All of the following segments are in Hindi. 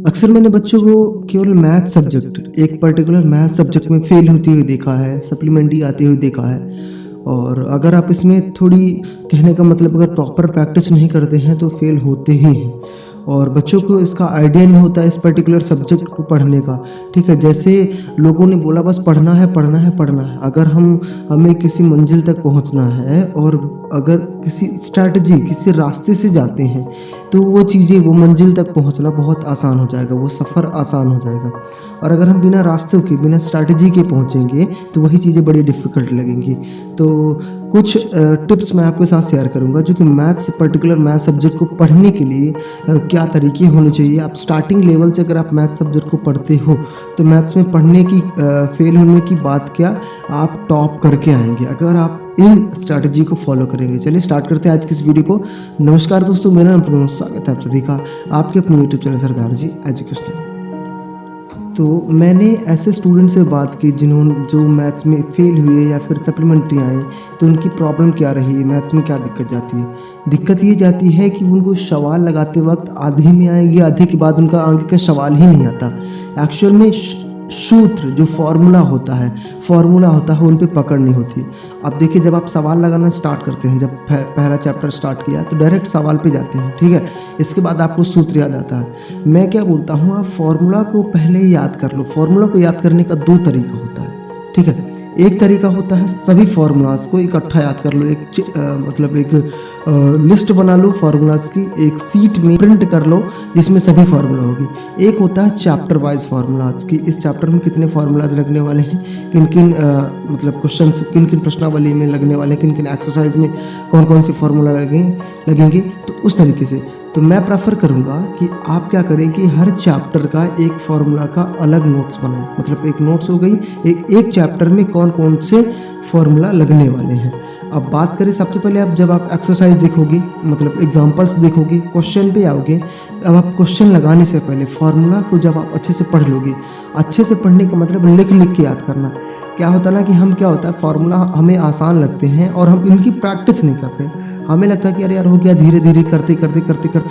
अक्सर मैंने बच्चों को केवल मैथ सब्जेक्ट एक पर्टिकुलर मैथ सब्जेक्ट में फेल होते हुए देखा है, सप्लीमेंट्री आते हुए देखा है। और अगर आप इसमें थोड़ी कहने का मतलब अगर प्रॉपर प्रैक्टिस नहीं करते हैं तो फेल होते ही हैं। और बच्चों को इसका आइडिया नहीं होता इस पर्टिकुलर सब्जेक्ट को पढ़ने का। ठीक है, जैसे लोगों ने बोला बस पढ़ना है पढ़ना है पढ़ना है। अगर हमें किसी मंजिल तक पहुंचना है और अगर किसी स्ट्रैटेजी किसी रास्ते से जाते हैं तो वो चीज़ें वो मंजिल तक पहुंचना बहुत आसान हो जाएगा, वो सफ़र आसान हो जाएगा। और अगर हम बिना रास्तों के बिना स्ट्रैटेजी के पहुंचेंगे तो वही चीज़ें बड़ी डिफ़िकल्ट लगेंगी। तो कुछ टिप्स मैं आपके साथ शेयर करूंगा जो कि मैथ्स पर्टिकुलर मैथ सब्जेक्ट को पढ़ने के लिए क्या तरीके होने चाहिए। आप स्टार्टिंग लेवल से अगर आप मैथ सब्जेक्ट को पढ़ते हो तो मैथ्स में पढ़ने की फेल होने की बात क्या, आप टॉप करके आएंगे अगर आप इन स्ट्रैटेजी को फॉलो करेंगे। चलिए स्टार्ट करते हैं आज की इस वीडियो को। नमस्कार दोस्तों, मेरा नाम प्रमोद, स्वागत है आप सभी का आपके अपने यूट्यूब चैनल सरदार जी एजुकेशनल। तो मैंने ऐसे स्टूडेंट से बात की जो मैथ्स में फेल हुए या फिर सप्लीमेंट्री आए तो उनकी प्रॉब्लम क्या रही, मैथ्स में क्या दिक्कत जाती है। दिक्कत ये जाती है कि उनको सवाल लगाते वक्त आधे में आएंगे, आधे के बाद उनका आगे का सवाल ही नहीं आता। एक्चुअल में सूत्र जो फॉर्मूला होता है उन पे पकड़ नहीं होती। अब देखिए, जब आप सवाल लगाना स्टार्ट करते हैं, जब पहला चैप्टर स्टार्ट किया तो डायरेक्ट सवाल पे जाते हैं, ठीक है। इसके बाद आपको सूत्र याद आता है। मैं क्या बोलता हूँ, आप फॉर्मूला को पहले याद कर लो। फॉर्मूला को याद करने का दो तरीका होता है, ठीक है। एक तरीका होता है सभी फार्मूलाज को इकट्ठा याद कर लो, एक लिस्ट बना लो फार्मूलाज की, एक सीट में प्रिंट कर लो जिसमें सभी फार्मूला होगी। एक होता है चैप्टर वाइज फार्मूलाज की, इस चैप्टर में कितने फार्मूलाज लगने वाले हैं, किन किन क्वेश्चन किन किन प्रश्नावली में लगने वाले हैं, किन किन एक्सरसाइज में कौन कौन से फार्मूला लगेंगे। तो उस तरीके से तो मैं प्रेफर करूँगा कि आप क्या करें कि हर चैप्टर का एक फार्मूला का अलग नोट्स बनाएं। मतलब एक नोट्स हो गई, एक चैप्टर में कौन कौन से फार्मूला लगने वाले हैं। अब बात करें, सबसे पहले आप जब आप एक्सरसाइज देखोगे, मतलब एग्जांपल्स देखोगे, क्वेश्चन पे आओगे। अब आप क्वेश्चन लगाने से पहले फार्मूला को जब आप अच्छे से पढ़ लोगे, अच्छे से पढ़ने का मतलब लिख के याद करना। क्या होता है ना कि फार्मूला हमें आसान लगते हैं और हम इनकी प्रैक्टिस नहीं करते। हमें लगता है कि अरे यार हो गया, धीरे धीरे करते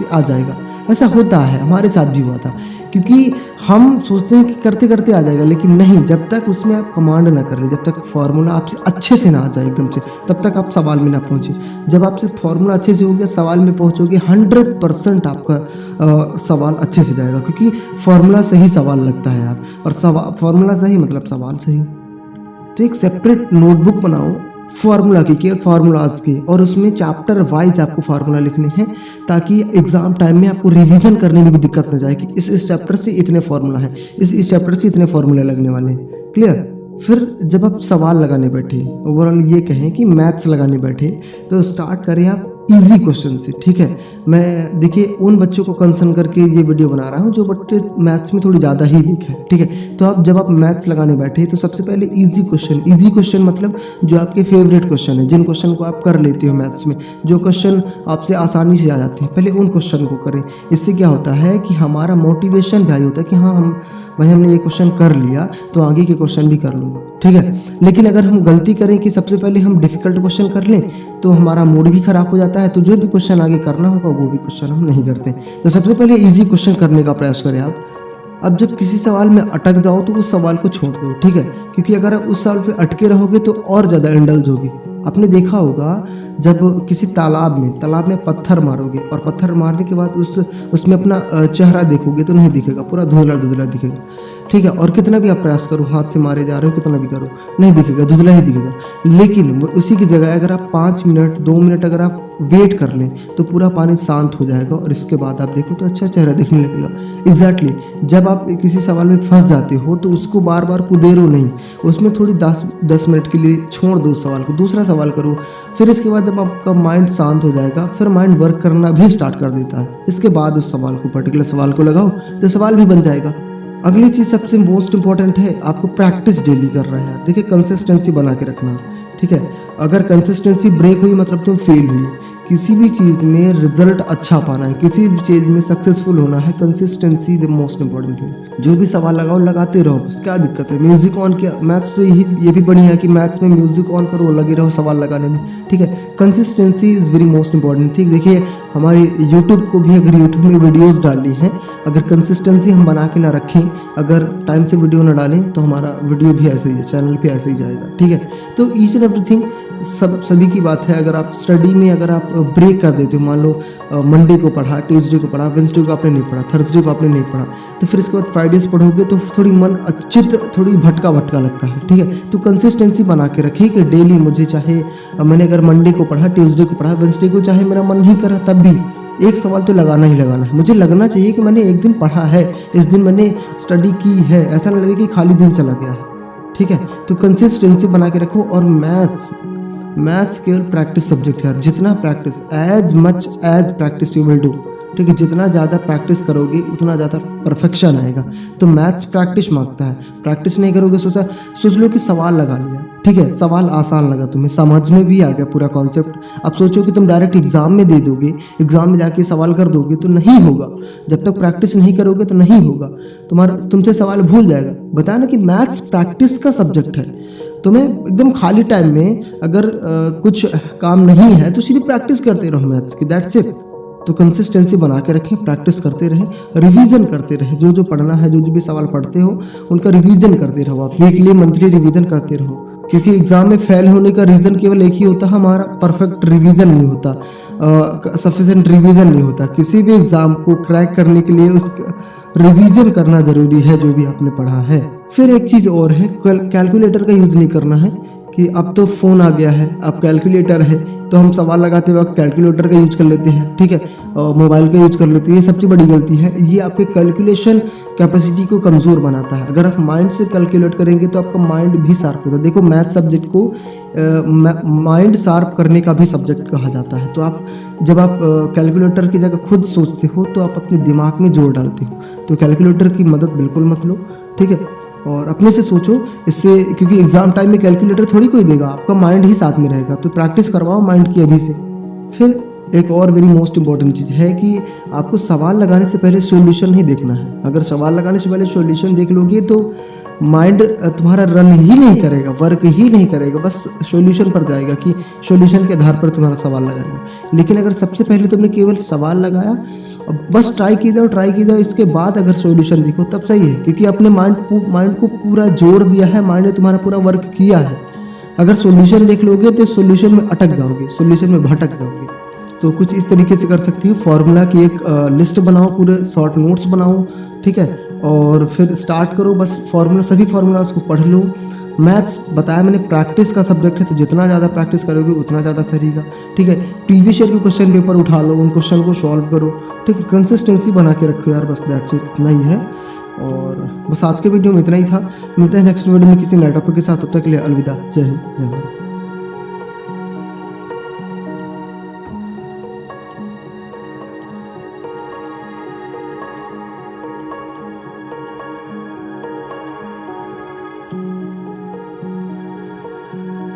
आ जाएगा। ऐसा होता है, हमारे साथ भी हुआ था, क्योंकि हम सोचते हैं कि करते करते आ जाएगा, लेकिन नहीं। जब तक उसमें आप कमांड ना कर ले, जब तक फार्मूला आपसे अच्छे से ना आ जाए एकदम से, तब तक आप सवाल में ना पहुँचे। जब आपसे फार्मूला अच्छे से हो गया, सवाल में पहुँचोगे, 100% आपका सवाल अच्छे से जाएगा, क्योंकि फार्मूला से ही सवाल लगता है यार। और फार्मूला सही मतलब सवाल सही। तो एक सेपरेट नोटबुक बनाओ फार्मूला की, केवल फार्मूलाज की, और उसमें चैप्टर वाइज आपको फार्मूला लिखने हैं, ताकि एग्जाम टाइम में आपको रिवीजन करने में भी दिक्कत न जाए कि इस चैप्टर से इतने फार्मूला हैं, इस चैप्टर से इतने फार्मूले लगने वाले हैं। क्लियर। फिर जब आप सवाल लगाने बैठे, ओवरऑल ये कहें कि मैथ्स लगाने बैठे, तो स्टार्ट करें आप इजी क्वेश्चन से, ठीक है। मैं देखिए उन बच्चों को कंसर्न करके ये वीडियो बना रहा हूँ जो बच्चे मैथ्स में थोड़ी ज़्यादा ही वीक है, ठीक है। तो जब आप मैथ्स लगाने बैठे तो सबसे पहले इजी क्वेश्चन मतलब जो आपके फेवरेट क्वेश्चन है, जिन क्वेश्चन को आप कर लेते हो मैथ्स में, जो क्वेश्चन आपसे आसानी से आ जाते हैं, पहले उन क्वेश्चन को करें। इससे क्या होता है कि हमारा मोटिवेशन भी होता है कि हाँ भाई हमने ये क्वेश्चन कर लिया तो आगे के क्वेश्चन भी कर लूँगा, ठीक है। लेकिन अगर हम गलती करें कि सबसे पहले हम डिफ़िकल्ट क्वेश्चन कर लें तो हमारा मूड भी ख़राब हो जाता है। तो जो भी क्वेश्चन आगे करना होगा वो भी क्वेश्चन हम नहीं करते। तो सबसे पहले इजी क्वेश्चन करने का प्रयास करें आप। अब जब किसी सवाल में अटक जाओ तो उस सवाल को छोड़ दो, ठीक है, क्योंकि अगर आप उस सवाल पे अटके रहोगे तो और ज़्यादा इंडल्ज होगी। आपने देखा होगा जब किसी तालाब में पत्थर मारोगे और पत्थर मारने के बाद उसमें अपना चेहरा देखोगे तो नहीं दिखेगा, पूरा धुंधला दिखेगा, ठीक है। और कितना भी आप प्रयास करो, हाथ से मारे जा रहे हो, कितना भी करो, नहीं दिखेगा, धुंधला ही दिखेगा। लेकिन उसी की जगह अगर आप 5 मिनट 2 मिनट अगर आप वेट कर लें तो पूरा पानी शांत हो जाएगा और इसके बाद आप देखो तो अच्छा चेहरा दिखने लगेगा। एग्जैक्टली जब आप किसी सवाल में फंस जाते हो तो उसको बार बार कुदेरो नहीं, उसमें थोड़ी 10 मिनट के लिए छोड़ दो उस सवाल को, दूसरा सवाल करो। फिर इसके बाद जब आपका माइंड शांत हो जाएगा, फिर माइंड वर्क करना भी स्टार्ट कर देता है। इसके बाद उस सवाल को, पर्टिकुलर सवाल को लगाओ तो सवाल भी बन जाएगा। अगली चीज़ सबसे मोस्ट इंपॉर्टेंट है, आपको प्रैक्टिस डेली कर रहा है। देखिए कंसिस्टेंसी बना के रखना, ठीक है। अगर कंसिस्टेंसी ब्रेक हुई मतलब तुम फेल हुई, किसी भी चीज़ में रिजल्ट अच्छा पाना है, किसी भी चीज़ में सक्सेसफुल होना है, consistency the most important thing. जो भी सवाल लगाओ लगाते रहो, बस क्या दिक्कत है। म्यूजिक ऑन किया, मैथ्स तो ये भी बढ़िया है कि मैथ्स में म्यूजिक ऑन करो, लगे रहो सवाल लगाने में, ठीक है। Consistency is very most important thing. देखिए हमारे यूट्यूब को भी अगर यूट्यूब में वीडियोज़ डाली हैं, अगर कंसिस्टेंसी हम बना के ना रखें, अगर टाइम से वीडियो ना डालें तो हमारा वीडियो भी ऐसे ही है, चैनल भी ऐसे ही जाएगा, ठीक है। तो ईच एंड एवरीथिंग सभी की बात है। अगर आप स्टडी में अगर आप ब्रेक कर देते हो, मान लो मंडे को पढ़ा, ट्यूसडे को पढ़ा, वेंसडे को आपने नहीं पढ़ा, थर्सडे को आपने नहीं पढ़ा, तो फिर इसके बाद फ्राइडे से पढ़ोगे तो थोड़ी मन चित्त थोड़ी भटका लगता है, ठीक है। तो कंसिस्टेंसी बना के रखिए कि डेली मुझे चाहे मैंने अगर मंडे को पढ़ा, ट्यूसडे को पढ़ा, वेंसडे को चाहे मेरा मन नहीं कर रहा तब भी एक सवाल तो लगाना ही लगाना है। मुझे लगना चाहिए कि मैंने एक दिन पढ़ा है, इस दिन मैंने स्टडी की है, ऐसा ना लगे कि खाली दिन चला गया है, ठीक है। तो कंसिस्टेंसी बना के रखो। और मैथ्स केवल प्रैक्टिस सब्जेक्ट है, जितना practice, as much as practice you will do, ठीक है। जितना ज़्यादा प्रैक्टिस करोगे उतना ज़्यादा परफेक्शन आएगा। तो मैथ्स प्रैक्टिस मांगता है, प्रैक्टिस नहीं करोगे सोच लो कि सवाल लगा लिया, ठीक है, सवाल आसान लगा, तुम्हें समझ में भी आ गया पूरा कॉन्सेप्ट। अब सोचो कि तुम डायरेक्ट एग्जाम में दे दोगे, एग्जाम में जाके सवाल कर दोगे तो नहीं होगा। जब तक प्रैक्टिस नहीं करोगे तो नहीं होगा, तुमसे सवाल भूल जाएगा। बताया ना कि मैथ्स प्रैक्टिस का सब्जेक्ट है। तुम्हें एकदम खाली टाइम में अगर कुछ काम नहीं है तो सीधे प्रैक्टिस करते रहो मैथ्स की, दैट्स इट। तो कंसिस्टेंसी बना के रखें, प्रैक्टिस करते रहें, रिवीजन करते रहें। जो पढ़ना है, जो भी सवाल पढ़ते हो उनका रिवीजन करते रहो। आप वीकली मंथली रिवीजन करते रहो, क्योंकि एग्जाम में फेल होने का रीज़न केवल एक ही होता है, हमारा परफेक्ट रिवीजन नहीं होता, सफिशिएंट रिवीजन नहीं होता। किसी भी एग्ज़ाम को क्रैक करने के लिए उसका रिवीजन करना ज़रूरी है, जो भी आपने पढ़ा है। फिर एक चीज़ और है, कैलकुलेटर का यूज़ नहीं करना है कि अब तो फ़ोन आ गया है, अब कैलकुलेटर है तो हम सवाल लगाते वक्त कैलकुलेटर का यूज कर लेते हैं, ठीक है, और मोबाइल का यूज कर लेते हैं। ये सबसे बड़ी गलती है, ये आपके कैलकुलेशन कैपेसिटी को कमज़ोर बनाता है। अगर आप माइंड से कैलकुलेट करेंगे तो आपका माइंड भी शार्प होता है। देखो मैथ सब्जेक्ट को माइंड शार्प करने का भी सब्जेक्ट कहा जाता है। तो आप जब आप कैलकुलेटर की जगह खुद सोचते हो तो आप अपने दिमाग में जोर डालते हो। तो कैलकुलेटर की मदद बिल्कुल मत लो, ठीक है, और अपने से सोचो इससे, क्योंकि एग्जाम टाइम में कैलकुलेटर थोड़ी कोई देगा, आपका माइंड ही साथ में रहेगा। तो प्रैक्टिस करवाओ माइंड की अभी से। फिर एक और वेरी मोस्ट इंपॉर्टेंट चीज़ है कि आपको सवाल लगाने से पहले सॉल्यूशन नहीं देखना है। अगर सवाल लगाने से पहले सॉल्यूशन देख लोगे तो माइंड तुम्हारा रन ही नहीं करेगा, वर्क ही नहीं करेगा, बस सॉल्यूशन पर जाएगा कि सॉल्यूशन के आधार पर तुम्हारा सवाल लगाएगा। लेकिन अगर सबसे पहले तुमने केवल सवाल लगाया, बस ट्राई की जाओ, इसके बाद अगर सॉल्यूशन देखो तब सही है, क्योंकि अपने माइंड को पूरा जोर दिया है, माइंड ने तुम्हारा पूरा वर्क किया है। अगर सॉल्यूशन देख लोगे तो सॉल्यूशन में अटक जाओगे, सॉल्यूशन में भटक जाओगे। तो कुछ इस तरीके से कर सकती हो। फॉर्मूला की एक लिस्ट बनाओ, पूरे शॉर्ट नोट्स बनाओ, ठीक है, और फिर स्टार्ट करो। बस सभी फार्मूलाज को पढ़ लो। मैथ्स बताया मैंने प्रैक्टिस का सब्जेक्ट है, तो जितना ज़्यादा प्रैक्टिस करोगे उतना ज़्यादा सहीगा, ठीक है। प्रीवियस ईयर के क्वेश्चन पेपर उठा लो, उन क्वेश्चन को सॉल्व करो, ठीक है। कंसिस्टेंसी बना के रखो यार, बस दैट्स इट, इतना ही है। और बस आज के वीडियो में इतना ही था। मिलते हैं नेक्स्ट वीडियो में किसी नए टॉपिक के साथ, तब तक के लिए अलविदा। जय हिंद, जय भारत।